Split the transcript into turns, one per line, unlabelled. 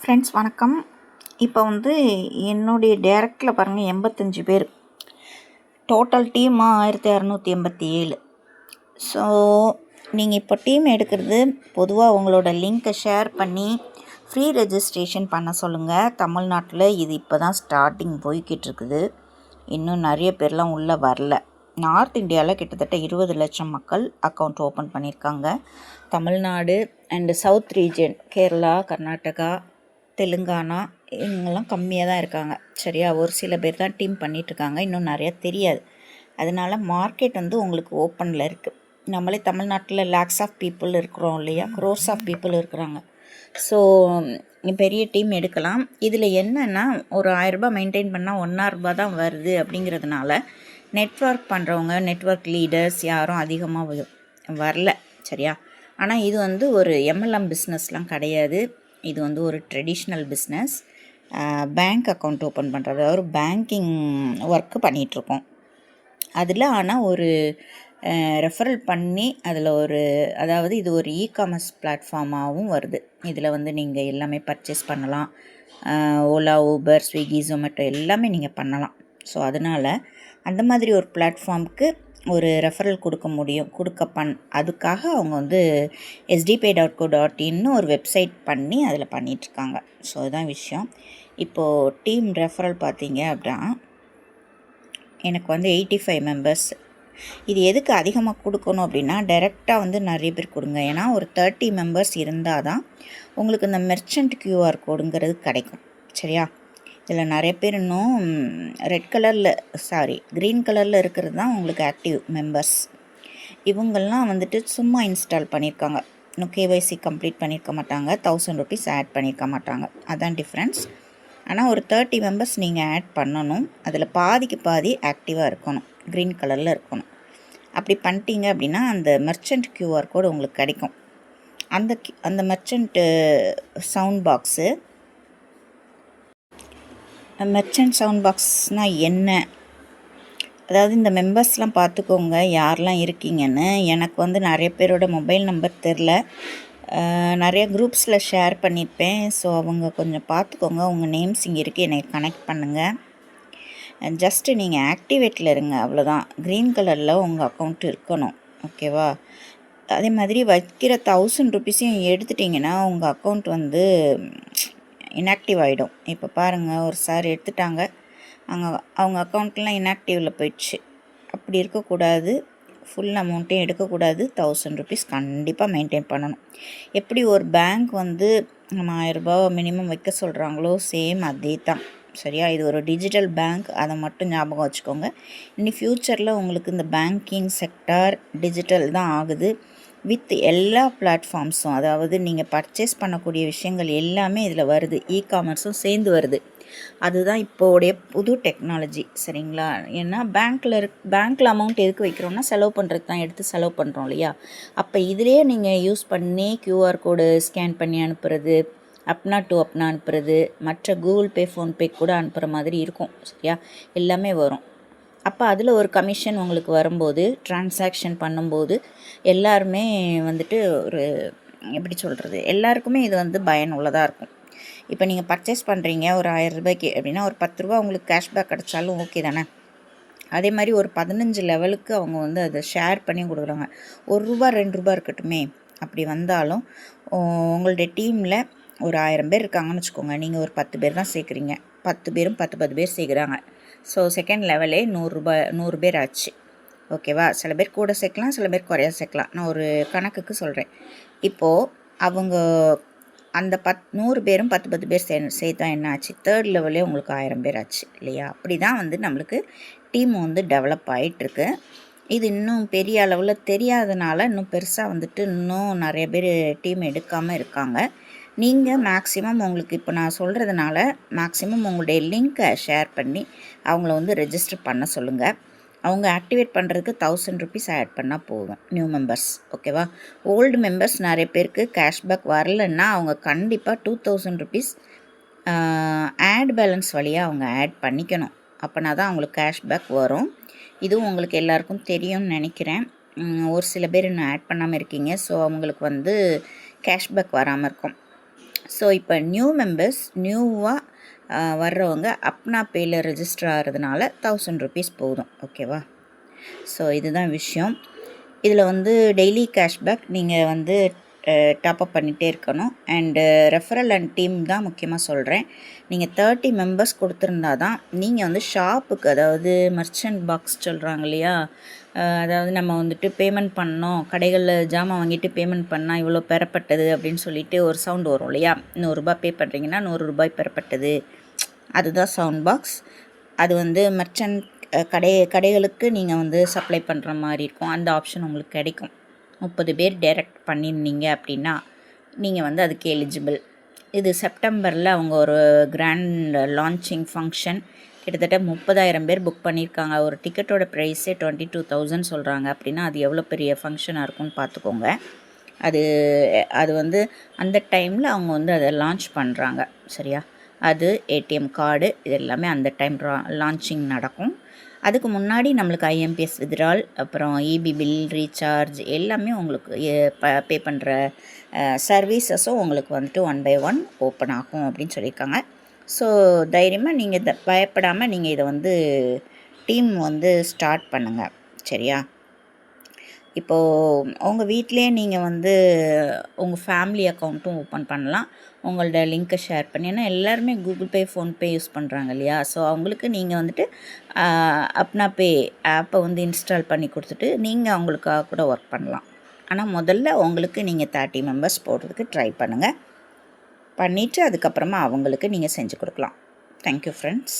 Friends வணக்கம். இப்போ வந்து என்னுடைய டேரக்டில் பாருங்கள் 85 பேர், டோட்டல் டீம் 1687. ஸோ நீங்கள் இப்போ டீம் எடுக்கிறது பொதுவாக உங்களோட லிங்க்கை ஷேர் பண்ணி ஃப்ரீ ரெஜிஸ்ட்ரேஷன் பண்ண சொல்லுங்கள். தமிழ்நாட்டில் இது இப்போ தான் ஸ்டார்டிங் போய்கிட்டு இருக்குது. இன்னும் நிறைய பேர்லாம் உள்ளே வரல. நார்த் இந்தியாவில் கிட்டத்தட்ட 20 லட்சம் மக்கள் அக்கௌண்ட் ஓப்பன் பண்ணியிருக்காங்க. Tamil Nadu and south region Kerala, Karnataka, Telangana இவங்கெல்லாம் கம்மியாக தான் இருக்காங்க. சரியா, ஒரு சில பேர் தான் டீம் பண்ணிகிட்ருக்காங்க. இன்னும் நிறையா தெரியாது. அதனால் மார்க்கெட் வந்து உங்களுக்கு ஓப்பனில் இருக்குது. நம்மளே தமிழ்நாட்டில் லேக்ஸ் ஆஃப் பீப்புள் இருக்கிறோம் இல்லையா, க்ரோர்ஸ் ஆஃப் பீப்புள் இருக்கிறாங்க. ஸோ பெரிய டீம் எடுக்கலாம். இதில் என்னென்னா ஒரு 1000 ரூபாய் மெயின்டைன் பண்ணால் 1,000 ரூபாய் தான் வருது. அப்படிங்கிறதுனால நெட்வொர்க் பண்ணுறவங்க, நெட்வொர்க் லீடர்ஸ் யாரும் அதிகமாக வரல. சரியா, ஆனால் இது வந்து ஒரு எம்எல்எம் பிஸ்னஸ்லாம் கிடையாது. இது வந்து ஒரு traditional business. Bank account open பண்ணுறது, ஒரு பேங்கிங் ஒர்க்கு பண்ணிகிட்ருக்கோம். அதில் ஆனால் ஒரு ரெஃபரல் பண்ணி அதில் ஒரு, அதாவது இது ஒரு இ-காமர்ஸ் பிளாட்ஃபார்மாகவும் வருது. இதில் வந்து நீங்கள் எல்லாமே பர்ச்சேஸ் பண்ணலாம். ஓலா, ஊபர், ஸ்விக்கி, ஜொமேட்டோ எல்லாமே நீங்கள் பண்ணலாம். ஸோ அதனால் அந்த மாதிரி ஒரு பிளாட்ஃபார்முக்கு ஒரு ரெஃபரல் கொடுக்க முடியும். அதுக்காக அவங்க வந்து sdpay.co.in ஒரு வெப்சைட் பண்ணி அதில் பண்ணிகிட்ருக்காங்க. ஸோ அதுதான் விஷயம். இப்போது டீம் ரெஃபரல் பார்த்தீங்க அப்படின்னா எனக்கு வந்து 85 மெம்பர்ஸ். இது எதுக்கு அதிகமாக கொடுக்கணும் அப்படின்னா, டைரெக்டாக வந்து நிறைய பேர் கொடுங்க. ஏன்னா ஒரு 30 மெம்பர்ஸ் இருந்தால் தான் உங்களுக்கு இந்த மெர்ச்சன்ட் QR கோடுங்கிறது கிடைக்கும். சரியா, இதில் நிறைய பேர் இன்னும் க்ரீன் கலரில் இருக்கிறது தான் உங்களுக்கு ஆக்டிவ் மெம்பர்ஸ். இவங்கெல்லாம் வந்துட்டு சும்மா இன்ஸ்டால் பண்ணியிருக்காங்க. இன்னும் கேஒய்சி கம்ப்ளீட் பண்ணியிருக்க மாட்டாங்க. 1000 ருபீஸ் ஆட் பண்ணியிருக்க மாட்டாங்க. அதான் டிஃப்ரென்ஸ். ஆனால் ஒரு 30 மெம்பர்ஸ் நீங்கள் ஆட் பண்ணணும். அதில் பாதிக்கு பாதி ஆக்டிவாக இருக்கணும், க்ரீன் கலரில் இருக்கணும். அப்படி பண்ணிட்டீங்க அப்படின்னா அந்த மெர்ச்சன்ட் QR கோடு உங்களுக்கு கிடைக்கும். அந்த மெர்ச்சன்ட் சவுண்ட் பாக்ஸ்னால் என்ன, அதாவது இந்த மெம்பர்ஸ்லாம் பார்த்துக்கோங்க யாரெல்லாம் இருக்கீங்கன்னு. எனக்கு வந்து நிறைய பேரோட மொபைல் நம்பர் தெரில, நிறைய குரூப்ஸில் ஷேர் பண்ணியிருப்பேன். ஸோ அவங்க கொஞ்சம் பார்த்துக்கோங்க. உங்கள் நேம்ஸ் இங்கே இருக்குது, என்னை கனெக்ட் பண்ணுங்கள். ஜஸ்ட்டு நீங்கள் ஆக்டிவேட்டில் இருங்க, அவ்வளோதான். க்ரீன் கலரில் உங்கள் அக்கௌண்ட் இருக்கணும். ஓகேவா, அதே மாதிரி வைக்கிற 1000 ருபீஸையும் எடுத்துட்டிங்கன்னா உங்கள் அக்கௌண்ட் வந்து இன்ஆக்டிவ் ஆகிடும். இப்போ பாருங்கள், ஒரு சார் எடுத்துட்டாங்க, அவங்க அக்கௌண்ட்லாம் இன்ஆக்டிவில் போயிடுச்சு. அப்படி இருக்கக்கூடாது. ஃபுல் அமௌண்ட்டையும் எடுக்கக்கூடாது. 1000 ருபீஸ் கண்டிப்பாக மெயின்டைன் பண்ணணும். எப்படி ஒரு பேங்க் வந்து நம்ம 1000 ரூபாய் மினிமம் வைக்க சொல்கிறாங்களோ சேம் அதே தான். சரியா, இது ஒரு டிஜிட்டல் பேங்க், அதை மட்டும் ஞாபகம் வச்சுக்கோங்க. இனி ஃப்யூச்சரில் உங்களுக்கு இந்த பேங்கிங் செக்டார் டிஜிட்டல் தான் ஆகுது. வித் எல்லா பிளாட்ஃபார்ம்ஸும், அதாவது நீங்கள் பர்ச்சேஸ் பண்ணக்கூடிய விஷயங்கள் எல்லாமே இதில் வருது. இ-காமர்ஸும் சேர்ந்து வருது. அதுதான் இப்போடைய புது டெக்னாலஜி. சரிங்களா, ஏன்னா பேங்க்கில் அமௌண்ட் எதுக்கு வைக்கிறோன்னா செலவு பண்ணுறதுக்கு தான், எடுத்து செலவு பண்ணுறோம் இல்லையா. அப்போ இதிலே நீங்கள் யூஸ் பண்ணி QR கோடு ஸ்கேன் பண்ணி அனுப்புறது, அப்னா டு அப்னா அனுப்புறது, மற்ற கூகுள் பே, ஃபோன்பே கூட அனுப்புகிற மாதிரி இருக்கும். சரியா, எல்லாமே வரும். அப்போ அதில் ஒரு கமிஷன் உங்களுக்கு வரும்போது, டிரான்சாக்ஷன் பண்ணும்போது எல்லாருமே வந்துட்டு ஒரு எப்படி சொல்கிறது, எல்லாருக்குமே இது வந்து பயனுள்ளதாக இருக்கும். இப்போ நீங்கள் பர்ச்சேஸ் பண்ணுறீங்க ஒரு 1000 ரூபாய்க்கு அப்படின்னா ஒரு 10 ரூபா உங்களுக்கு கேஷ்பேக் கிடச்சாலும் ஓகே தானே. அதே மாதிரி ஒரு 15 லெவலுக்கு அவங்க வந்து அதை ஷேர் பண்ணி கொடுக்குறாங்க. 1 ரூபா 2 ரூபா இருக்கட்டுமே, அப்படி வந்தாலும் உங்களுடைய டீமில் ஒரு 1000 பேர் இருக்காங்கன்னு வச்சுக்கோங்க. நீங்கள் ஒரு 10 பேர் தான் சேர்க்குறீங்க, 10 பேரும் 10 பேர் சேர்க்குறாங்க. ஸோ செகண்ட் லெவலே 100 பேர் ஆச்சு. ஓகேவா, சில பேர் கூட சேர்க்கலாம், சில பேர் குறையா சேர்க்கலாம். நான் ஒரு கணக்குக்கு சொல்கிறேன். இப்போது அவங்க அந்த 100 பேரும் 10 பேர் சேர்த்தா என்ன ஆச்சு, தேர்ட் லெவலே உங்களுக்கு 1000 பேர் ஆச்சு இல்லையா. அப்படி தான் வந்து நம்மளுக்கு டீம் வந்து டெவலப் ஆகிட்டுருக்கு. இது இன்னும் பெரிய அளவில் தெரியாதனால இன்னும் பெருசாக வந்துட்டு இன்னும் நிறைய பேர் டீம் எடுக்காமல் இருக்காங்க. நீங்கள் மேக்ஸிமம் உங்களுக்கு இப்போ நான் சொல்கிறதுனால மேக்ஸிமம் உங்களுடைய லிங்க்கை ஷேர் பண்ணி அவங்கள வந்து ரெஜிஸ்டர் பண்ண சொல்லுங்கள். அவங்க ஆக்டிவேட் பண்ணுறதுக்கு 1000 ருபீஸ் ஆட் பண்ணால் போதும், நியூ மெம்பர்ஸ். ஓகேவா, ஓல்டு மெம்பர்ஸ் நிறைய பேருக்கு கேஷ்பேக் வரலன்னா அவங்க கண்டிப்பாக 2000 ருபீஸ் ஆட் பேலன்ஸ் வழியாக அவங்க ஆட் பண்ணிக்கணும். அப்போனா தான் அவங்களுக்கு கேஷ்பேக் வரும். இதுவும் உங்களுக்கு எல்லாருக்கும் தெரியும்னு நினைக்கிறேன். ஒரு சில பேர் இன்னும் ஆட் பண்ணாமல் இருக்கீங்க. ஸோ அவங்களுக்கு வந்து கேஷ்பேக் வராமல் இருக்கும். ஸோ இப்போ நியூ மெம்பர்ஸ் நியூவாக வர்றவங்க அப்னா பேயில் ரெஜிஸ்டர் ஆகிறதுனால 1000 rupees போதும். ஓகேவா? ஸோ இதுதான் விஷயம். இதில் வந்து டெய்லி கேஷ்பேக் நீங்கள் வந்து டாப்அப் பண்ணிகிட்டே இருக்கணும். அண்டு ரெஃபரல் அண்ட் டீம் தான் முக்கியமாக சொல்கிறேன். நீங்கள் 30 மெம்பர்ஸ் கொடுத்துருந்தா தான் நீங்கள் வந்து ஷாப்புக்கு, அதாவது மர்ச்சன்ட் பாக்ஸ் சொல்கிறாங்க இல்லையா, அதாவது நம்ம வந்துட்டு பேமெண்ட் பண்ணோம், கடைகளில் ஜாமான் வாங்கிட்டு பேமெண்ட் பண்ணால் இவ்வளோ பெறப்பட்டது அப்படின்னு சொல்லிட்டு ஒரு சவுண்டு வரும் இல்லையா, ₹100 பே பண்ணுறீங்கன்னா ₹100 பெறப்பட்டது, அதுதான் சவுண்ட் பாக்ஸ். அது வந்து மர்ச்சன்ட் கடைகளுக்கு நீங்கள் வந்து சப்ளை பண்ணுற மாதிரி இருக்கும். அந்த ஆப்ஷன் உங்களுக்கு கிடைக்கும். 30 பேர் டைரக்ட் பண்ணியிருந்தீங்க அப்படின்னா நீங்கள் வந்து அதுக்கு எலிஜிபிள். இது செப்டம்பரில் அவங்க ஒரு கிராண்ட் லான்ச்சிங் ஃபங்க்ஷன், கிட்டத்தட்ட 30,000 பேர் புக் பண்ணியிருக்காங்க. ஒரு டிக்கெட்டோட ப்ரைஸே 22,000 சொல்கிறாங்க. அப்படின்னா அது எவ்வளோ பெரிய ஃபங்க்ஷனாக இருக்கும்னு பார்த்துக்கோங்க. அது வந்து அந்த டைமில் அவங்க வந்து அதை லான்ச் பண்ணுறாங்க. சரியா? அது ஏடிஎம் கார்டு இது எல்லாமே அந்த டைம் லான்ச்சிங் நடக்கும். அதுக்கு முன்னாடி நம்மளுக்கு ஐஎம்பிஎஸ் வித்ட்ரால், அப்புறம் இபி பில் ரீசார்ஜ் எல்லாமே உங்களுக்கு பே பண்ணுற சர்வீசஸும் உங்களுக்கு வந்துட்டு 1 by 1 ஓப்பன் ஆகும் அப்படின்னு சொல்லியிருக்காங்க. ஸோ தைரியமாக நீங்கள் பயப்படாமல் நீங்கள் இதை வந்து டீம் வந்து ஸ்டார்ட் பண்ணுங்கள். சரியா? இப்போது உங்கள் வீட்டிலே நீங்கள் வந்து உங்கள் ஃபேமிலி அக்கௌண்ட்டும் ஓப்பன் பண்ணலாம். உங்களோட லிங்க்கை ஷேர் பண்ணி, ஏன்னா எல்லாருமே கூகுள் பே, ஃபோன்பே யூஸ் பண்ணுறாங்க இல்லையா, ஸோ அவங்களுக்கு நீங்கள் வந்துட்டு அப்னா பே ஆப்பை வந்து இன்ஸ்டால் பண்ணி கொடுத்துட்டு நீங்கள் அவங்களுக்காக கூட ஒர்க் பண்ணலாம். ஆனால் முதல்ல உங்களுக்கு நீங்கள் 30 மெம்பர்ஸ் போடுறதுக்கு ட்ரை பண்ணுங்கள். பண்ணிவிட்டு அதுக்கப்புறமா அவங்களுக்கு நீங்கள் செஞ்சு கொடுக்கலாம். Thank you friends.